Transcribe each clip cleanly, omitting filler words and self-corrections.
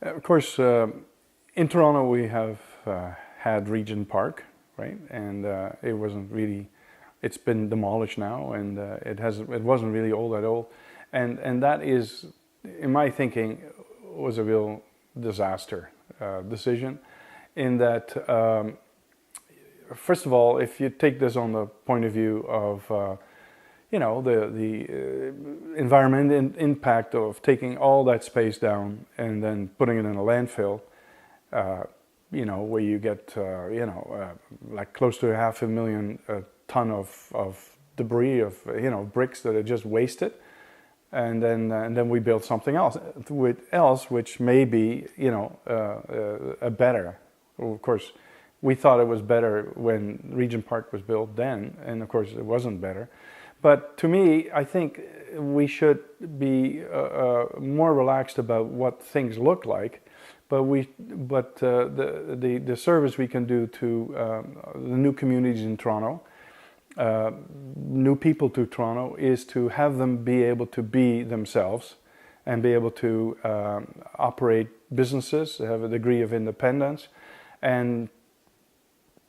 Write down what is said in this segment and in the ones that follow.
Of course, in Toronto we have had Regent Park, right? And it wasn't really, it's been demolished now, and it wasn't really all that old. And that is, in my thinking, was a real disaster decision, in that, first of all, if you take this on the point of view of the environment impact of taking all that space down and then putting it in a landfill, where you get like close to 500,000 ton of debris, of bricks that are just wasted, and then we build something else which may be a better. Well, of course, we thought it was better when Regent Park was built then, and of course it wasn't better. But to me, I think we should be more relaxed about what things look like. But the service we can do to the new communities in Toronto, new people to Toronto, is to have them be able to be themselves and be able to operate businesses, have a degree of independence, and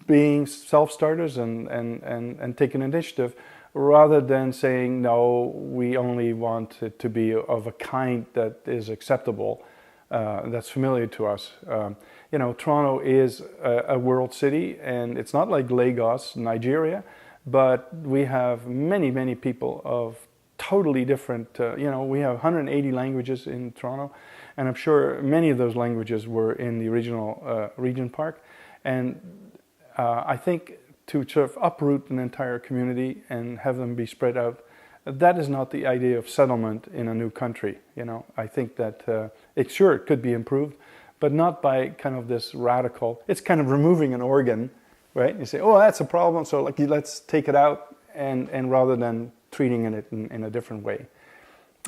being self-starters and taking initiative, rather than saying, no, we only want it to be of a kind that is acceptable, that's familiar to us. Toronto is a world city, and it's not like Lagos, Nigeria, but we have many, many people of totally different, we have 180 languages in Toronto, and I'm sure many of those languages were in the original Regent Park. And I think to sort of uproot an entire community and have them be spread out, that is not the idea of settlement in a new country. I think that it could be improved, but not by kind of this radical. It's kind of removing an organ, right? You say, oh, that's a problem, so let's take it out, and rather than treating it in a different way.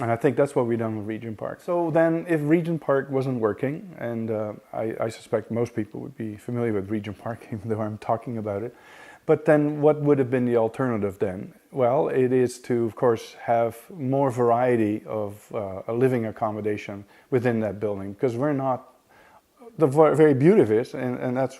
And I think that's what we've done with Regent Park. So then, if Regent Park wasn't working, and I suspect most people would be familiar with Regent Park, even though I'm talking about it, but then what would have been the alternative then? Well, it is to, of course, have more variety of a living accommodation within that building, because we're not, the very beauty of it, and that's,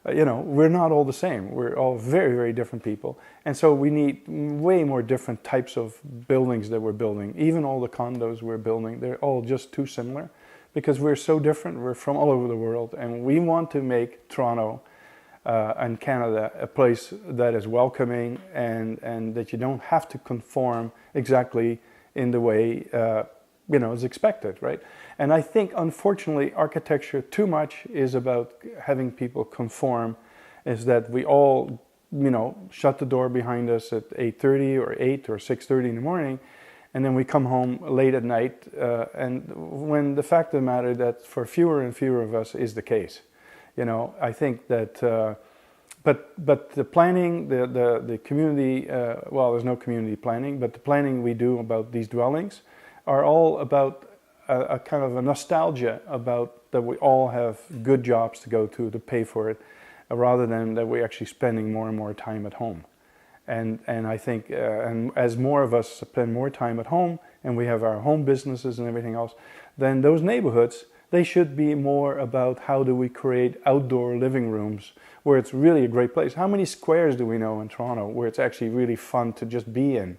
we're not all the same. We're all very, very different people. And so we need way more different types of buildings that we're building. Even all the condos we're building, they're all just too similar, because we're so different. We're from all over the world, and we want to make Toronto and Canada a place that is welcoming, and that you don't have to conform exactly in the way is expected, right? And I think, unfortunately, architecture too much is about having people conform, is that we all shut the door behind us at 8:30 or 8 or 6:30 in the morning, and then we come home late at night, and when the fact of the matter that for fewer and fewer of us is the case. I think that, but the planning, the community, well, there's no community planning, but the planning we do about these dwellings are all about a kind of a nostalgia about that we all have good jobs to go to pay for it, rather than that we're actually spending more and more time at home. And I think, and as more of us spend more time at home, and we have our home businesses and everything else, then those neighborhoods, they should be more about how do we create outdoor living rooms where it's really a great place. How many squares do we know in Toronto where it's actually really fun to just be in?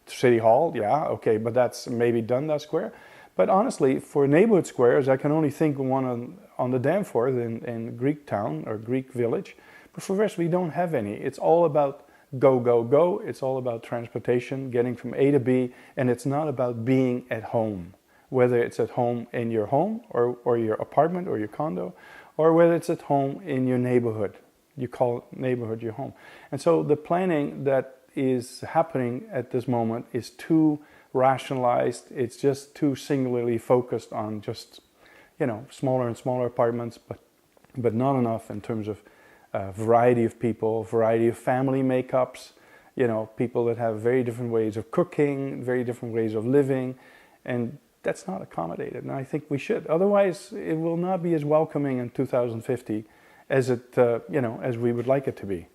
City Hall, yeah, okay, but that's maybe Dundas Square. But honestly, for neighborhood squares, I can only think of one on the Danforth in Greek Town or Greek Village. But for the rest, we don't have any. It's all about go, go, go. It's all about transportation, getting from A to B, and it's not about being at home. Whether it's at home in your home or your apartment or your condo, or whether it's at home in your neighborhood. You call neighborhood your home. And so the planning that is happening at this moment is too rationalized. It's just too singularly focused on just, smaller and smaller apartments, but not enough in terms of variety of people, variety of family makeups, people that have very different ways of cooking, very different ways of living, and that's not accommodated. And I think we should. Otherwise, it will not be as welcoming in 2050 as it, as we would like it to be.